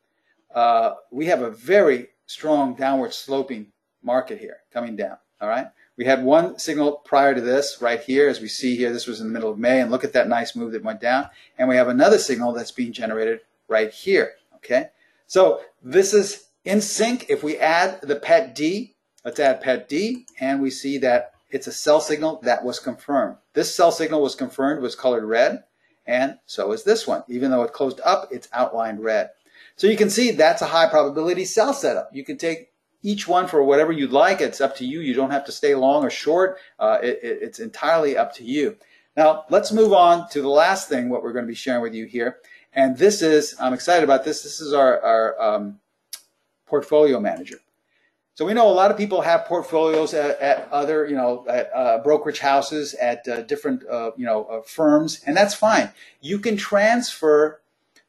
we have a very strong downward sloping market here coming down. All right, we had one signal prior to this right here, as we see here. This was in the middle of May, and look at that nice move that went down. And we have another signal that's being generated right here, okay? So this is in sync. If we add the PET D, let's add PET D, and we see that it's a sell signal that was confirmed. This sell signal was confirmed, was colored red, and so is this one. Even though it closed up, it's outlined red. So you can see that's a high probability sell setup. You can take each one for whatever you'd like. It's up to you. You don't have to stay long or short. It's entirely up to you. Now, let's move on to the last thing, what we're going to be sharing with you here. And this is, I'm excited about this. This is our portfolio manager. So we know a lot of people have portfolios at other, at brokerage houses, at different, firms, and that's fine. You can transfer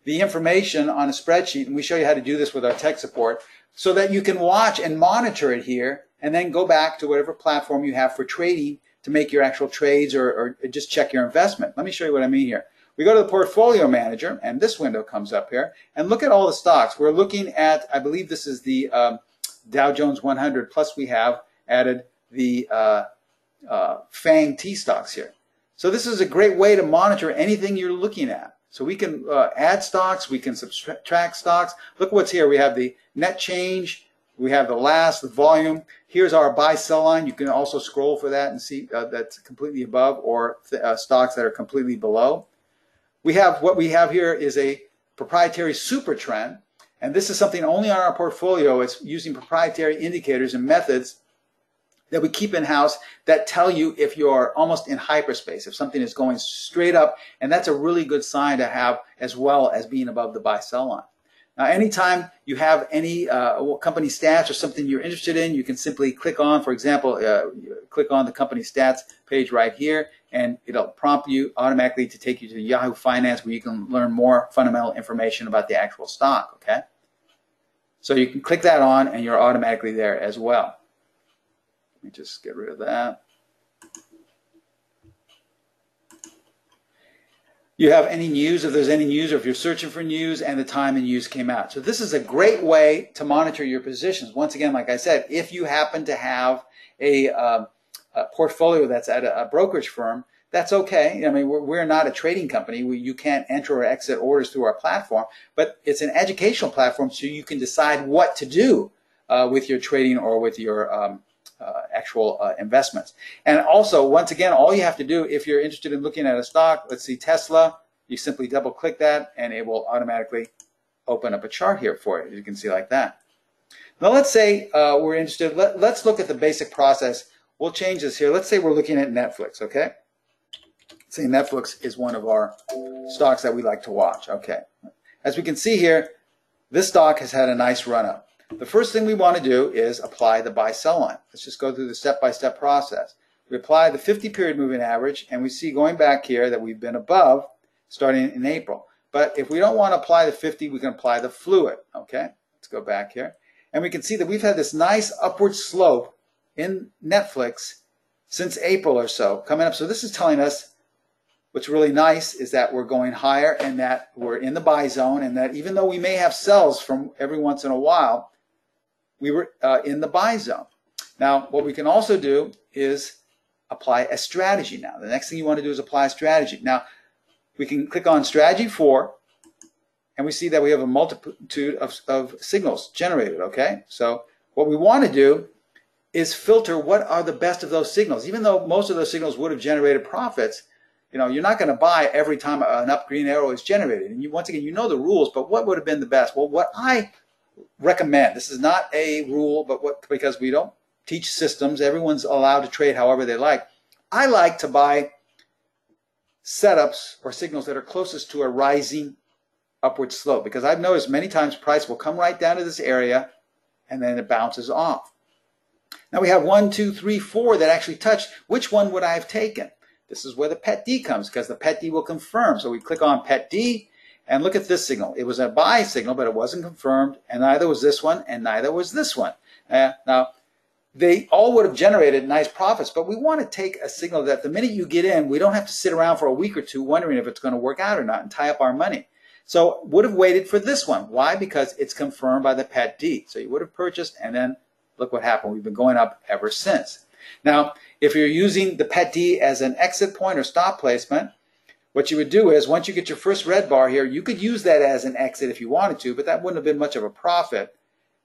the information on a spreadsheet, and we show you how to do this with our tech support, so that you can watch and monitor it here, and then go back to whatever platform you have for trading to make your actual trades or just check your investment. Let me show you what I mean here. We go to the portfolio manager, and this window comes up here, and look at all the stocks. We're looking at, I believe this is the Dow Jones 100, plus we have added the FANG T stocks here. So this is a great way to monitor anything you're looking at. So we can add stocks, we can subtract stocks. Look what's here. We have the net change, we have the volume. Here's our buy-sell line. You can also scroll for that and see that's completely above, or stocks that are completely below. What we have here is a proprietary super trend. And this is something only on our portfolio. It's using proprietary indicators and methods that we keep in-house that tell you if you're almost in hyperspace, if something is going straight up, and that's a really good sign to have, as well as being above the buy-sell line. Now, anytime you have any company stats or something you're interested in, you can simply click on, for example, click on the company stats page right here, and it'll prompt you automatically to take you to Yahoo Finance, where you can learn more fundamental information about the actual stock, okay? So you can click that on, and you're automatically there as well. Let me just get rid of that. You have any news, if there's any news, or if you're searching for news, and the time and news came out. So this is a great way to monitor your positions. Once again, like I said, if you happen to have a portfolio that's at a brokerage firm, that's okay. I mean, we're not a trading company. You can't enter or exit orders through our platform, but it's an educational platform, so you can decide what to do with your trading or with your actual investments. And also, once again, all you have to do, if you're interested in looking at a stock, let's see Tesla, you simply double click that, and it will automatically open up a chart here for you, as you can see, like that. Now let's say we're interested, let's look at the basic process. We'll change this here. Let's say we're looking at Netflix, okay? Say Netflix is one of our stocks that we like to watch. Okay. As we can see here, this stock has had a nice run up. The first thing we want to do is apply the buy-sell line. Let's just go through the step-by-step process. We apply the 50-period moving average, and we see going back here that we've been above starting in April. But if we don't want to apply the 50, we can apply the fluid. Okay. Let's go back here. And we can see that we've had this nice upward slope in Netflix since April or so coming up. So this is telling us what's really nice is that we're going higher, and that we're in the buy zone, and that even though we may have sells from every once in a while, we were in the buy zone. Now, what we can also do is apply a strategy now. The next thing you want to do is apply a strategy. Now, we can click on Strategy 4, and we see that we have a multitude of signals generated, okay? So what we want to do is filter what are the best of those signals. Even though most of those signals would have generated profits, you're not going to buy every time an up green arrow is generated. And once again, you know the rules, but what would have been the best? Well, what I recommend, this is not a rule, but because we don't teach systems, everyone's allowed to trade however they like. I like to buy setups or signals that are closest to a rising upward slope, because I've noticed many times price will come right down to this area, and then it bounces off. Now we have 1, 2, 3, 4 that actually touched. Which one would I have taken? This is where the PET D comes, because the PET D will confirm. So we click on PET D, and look at this signal. It was a buy signal, but it wasn't confirmed, and neither was this one, and neither was this one. Now, they all would have generated nice profits, but we want to take a signal that the minute you get in, we don't have to sit around for a week or two wondering if it's going to work out or not and tie up our money. So would have waited for this one. Why? Because it's confirmed by the PET D. So you would have purchased, and then look what happened. We've been going up ever since. Now, if you're using the PET D as an exit point or stop placement, what you would do is once you get your first red bar here, you could use that as an exit if you wanted to, but that wouldn't have been much of a profit.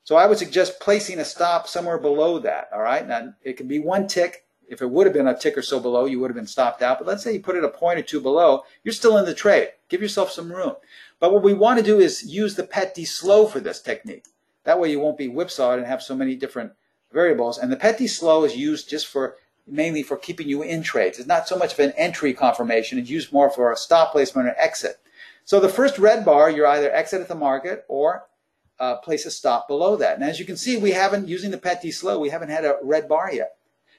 So I would suggest placing a stop somewhere below that, all right? Now, it can be one tick. If it would have been a tick or so below, you would have been stopped out. But let's say you put it a point or two below, you're still in the trade. Give yourself some room. But what we want to do is use the PET-D slow for this technique. That way you won't be whipsawed and have so many different variables. And the PET-D slow is used just for mainly for keeping you in trades. It's not so much of an entry confirmation. It's used more for a stop placement or exit. So the first red bar, you're either exit at the market or place a stop below that. And as you can see, we haven't, using the PET-D slow, we haven't had a red bar yet.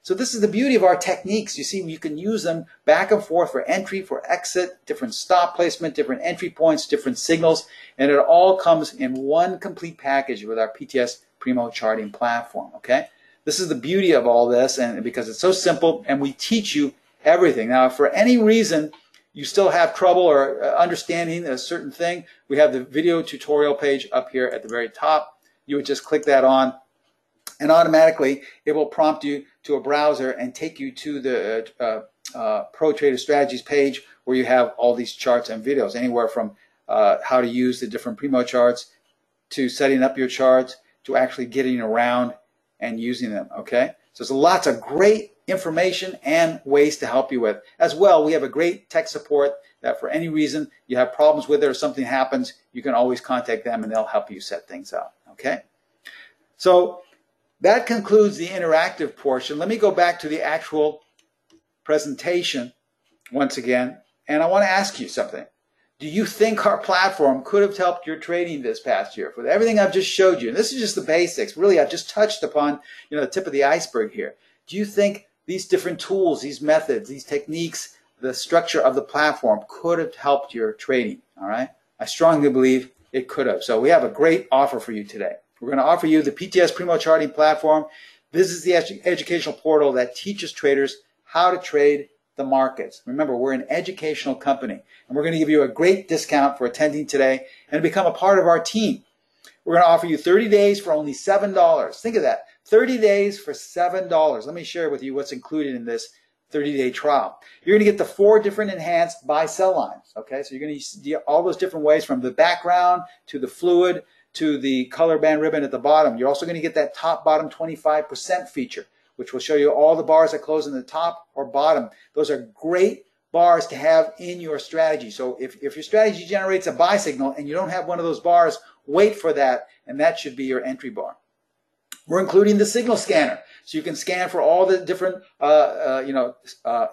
So this is the beauty of our techniques. You see, you can use them back and forth for entry, for exit, different stop placement, different entry points, different signals, and it all comes in one complete package with our PTS Primo charting platform, okay? This is the beauty of all this, and because it's so simple, and we teach you everything. Now, if for any reason you still have trouble or understanding a certain thing, we have the video tutorial page up here at the very top. You would just click that on, and automatically it will prompt you to a browser and take you to the Pro Trader Strategies page where you have all these charts and videos, anywhere from how to use the different Primo charts to setting up your charts to actually getting around and using them, okay? So there's lots of great information and ways to help you with. As well, we have a great tech support that for any reason you have problems with it or something happens, you can always contact them and they'll help you set things up, okay? So that concludes the interactive portion. Let me go back to the actual presentation once again, and I want to ask you something. Do you think our platform could have helped your trading this past year? With everything I've just showed you, and this is just the basics. Really, I've just touched upon, the tip of the iceberg here. Do you think these different tools, these methods, these techniques, the structure of the platform could have helped your trading? All right? I strongly believe it could have. So we have a great offer for you today. We're going to offer you the PTS Primo charting platform. This is the educational portal that teaches traders how to trade the markets. Remember, we're an educational company, and we're going to give you a great discount for attending today and become a part of our team. We're going to offer you 30 days for only $7. Think of that, 30 days for $7. Let me share with you what's included in this 30-day trial. You're going to get the 4 different enhanced buy-sell lines, okay? So you're going to see all those different ways, from the background to the fluid to the color band ribbon at the bottom. You're also going to get that top-bottom 25% feature, which will show you all the bars that close in the top or bottom. Those are great bars to have in your strategy. So if your strategy generates a buy signal and you don't have one of those bars, wait for that, and that should be your entry bar. We're including the signal scanner, so you can scan for all the different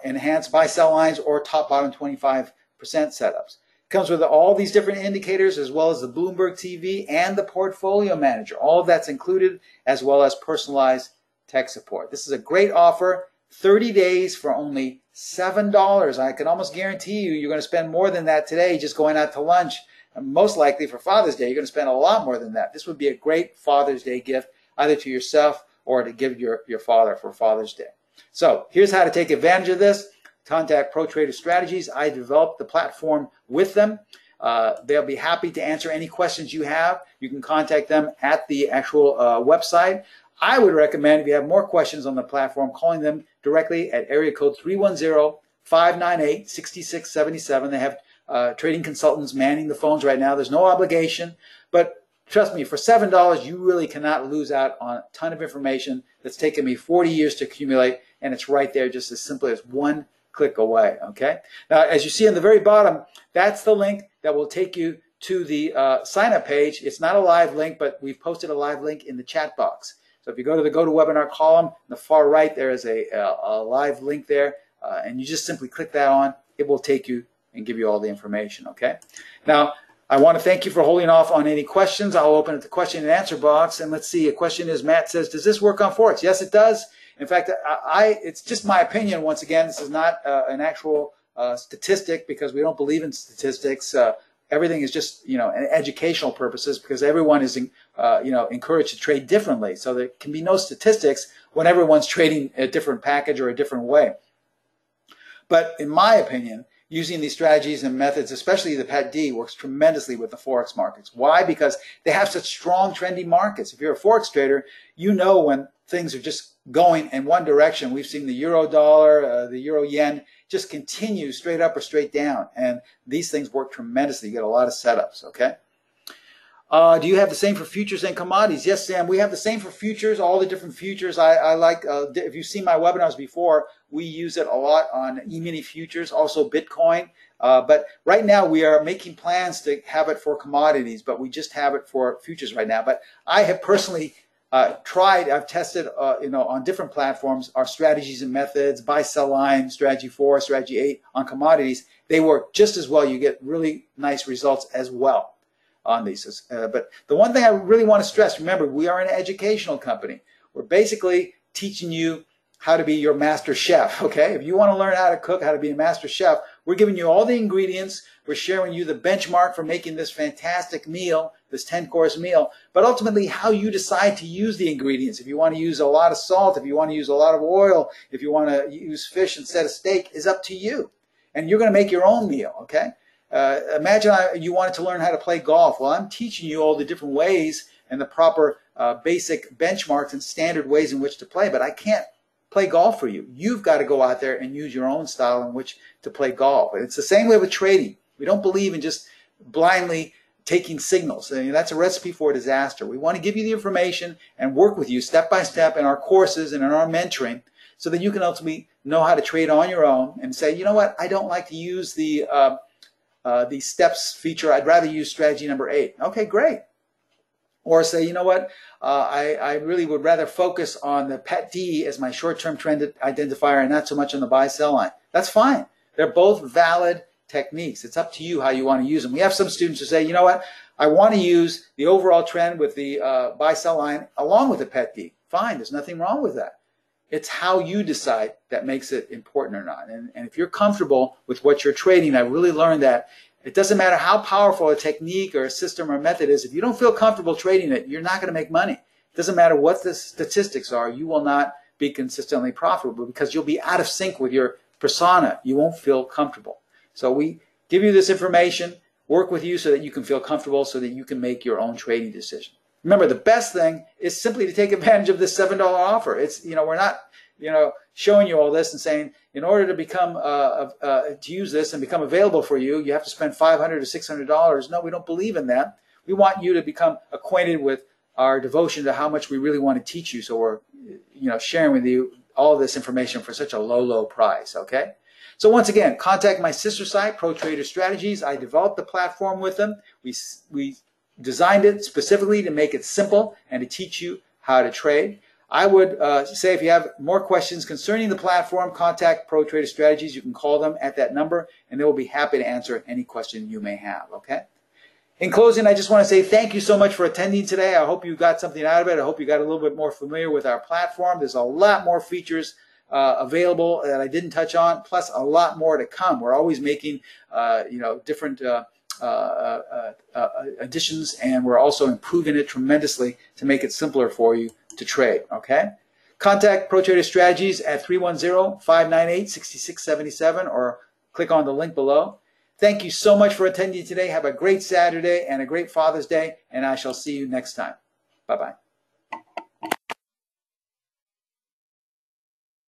enhanced buy-sell lines or top-bottom 25% setups. It comes with all these different indicators, as well as the Bloomberg TV and the Portfolio Manager. All of that's included, as well as personalized tech support. This is a great offer, 30 days for only $7. I can almost guarantee you're going to spend more than that today just going out to lunch. And most likely for Father's Day, you're going to spend a lot more than that. This would be a great Father's Day gift, either to yourself or to give your father for Father's Day. So here's how to take advantage of this. Contact Pro Trader Strategies. I developed the platform with them. They'll be happy to answer any questions you have. You can contact them at the actual website. I would recommend, if you have more questions on the platform, calling them directly at area code 310-598-6677. They have trading consultants manning the phones right now. There's no obligation, but trust me, for $7, you really cannot lose out on a ton of information that's taken me 40 years to accumulate, and it's right there just as simply as one click away, okay? Now, as you see on the very bottom, that's the link that will take you to the sign-up page. It's not a live link, but we've posted a live link in the chat box. So if you go to the GoToWebinar column, on the far right, there is a live link there, and you just simply click that on. It will take you and give you all the information, okay? Now, I want to thank you for holding off on any questions. I'll open up the question and answer box, and let's see. A question is, Matt says, does this work on forex? Yes, it does. In fact, it's just my opinion. Once again, this is not an actual statistic, because we don't believe in statistics. Everything is just, an educational purposes, because everyone is, encouraged to trade differently. So there can be no statistics when everyone's trading a different package or a different way. But in my opinion, using these strategies and methods, especially the PET-D, works tremendously with the Forex markets. Why? Because they have such strong trendy markets. If you're a Forex trader, you know when things are just going in one direction. We've seen the euro dollar, the euro yen just continue straight up or straight down. And these things work tremendously. You get a lot of setups, okay? Do you have the same for futures and commodities? Yes, Sam, we have the same for futures, all the different futures. I like, if you've seen my webinars before, we use it a lot on E-mini futures, also Bitcoin. But right now we are making plans to have it for commodities, but we just have it for futures right now. But I have personally I've tested, on different platforms, our strategies and methods, buy, sell line, strategy 4, strategy 8 on commodities. They work just as well. You get really nice results as well on these. But the one thing I really want to stress, remember, we are an educational company. We're basically teaching you how to be your master chef, okay? If you want to learn how to cook, how to be a master chef, we're giving you all the ingredients. We're sharing you the benchmark for making this fantastic meal, this 10-course meal, but ultimately how you decide to use the ingredients. If you want to use a lot of salt, if you want to use a lot of oil, if you want to use fish instead of steak, is up to you. And you're going to make your own meal, okay? Imagine you wanted to learn how to play golf. Well, I'm teaching you all the different ways and the proper basic benchmarks and standard ways in which to play, but I can't play golf for you. You've got to go out there and use your own style in which to play golf. And it's the same way with trading. We don't believe in just blindly taking signals. I mean, that's a recipe for disaster. We want to give you the information and work with you step by step in our courses and in our mentoring so that you can ultimately know how to trade on your own and say, you know what, I don't like to use the steps feature. I'd rather use strategy number 8. Okay, great. Or say, you know what, I really would rather focus on the PET-D as my short-term trend identifier and not so much on the buy-sell line. That's fine. They're both valid techniques. It's up to you how you want to use them. We have some students who say, you know what, I want to use the overall trend with the buy-sell line along with the PET-D. Fine, there's nothing wrong with that. It's how you decide that makes it important or not. And if you're comfortable with what you're trading, I really learned that it doesn't matter how powerful a technique or a system or method is. If you don't feel comfortable trading it, you're not going to make money. It doesn't matter what the statistics are. You will not be consistently profitable because you'll be out of sync with your persona. You won't feel comfortable. So we give you this information, work with you so that you can feel comfortable, so that you can make your own trading decision. Remember, the best thing is simply to take advantage of this $7 offer. It's, we're not, showing you all this and saying, in order to become, to use this and become available for you, you have to spend $500 or $600. No, we don't believe in that. We want you to become acquainted with our devotion to how much we really want to teach you. So we're, sharing with you all this information for such a low, low price, okay? So once again, contact my sister site, Pro Trader Strategies. I developed the platform with them. We designed it specifically to make it simple and to teach you how to trade. I would say if you have more questions concerning the platform, contact Pro Trader Strategies. You can call them at that number, and they will be happy to answer any question you may have, okay? In closing, I just want to say thank you so much for attending today. I hope you got something out of it. I hope you got a little bit more familiar with our platform. There's a lot more features available that I didn't touch on, plus a lot more to come. We're always making, different additions, and we're also improving it tremendously to make it simpler for you to trade, okay? Contact Pro Trader Strategies at 310-598-6677 or click on the link below. Thank you so much for attending today. Have a great Saturday and a great Father's Day, and I shall see you next time. Bye-bye.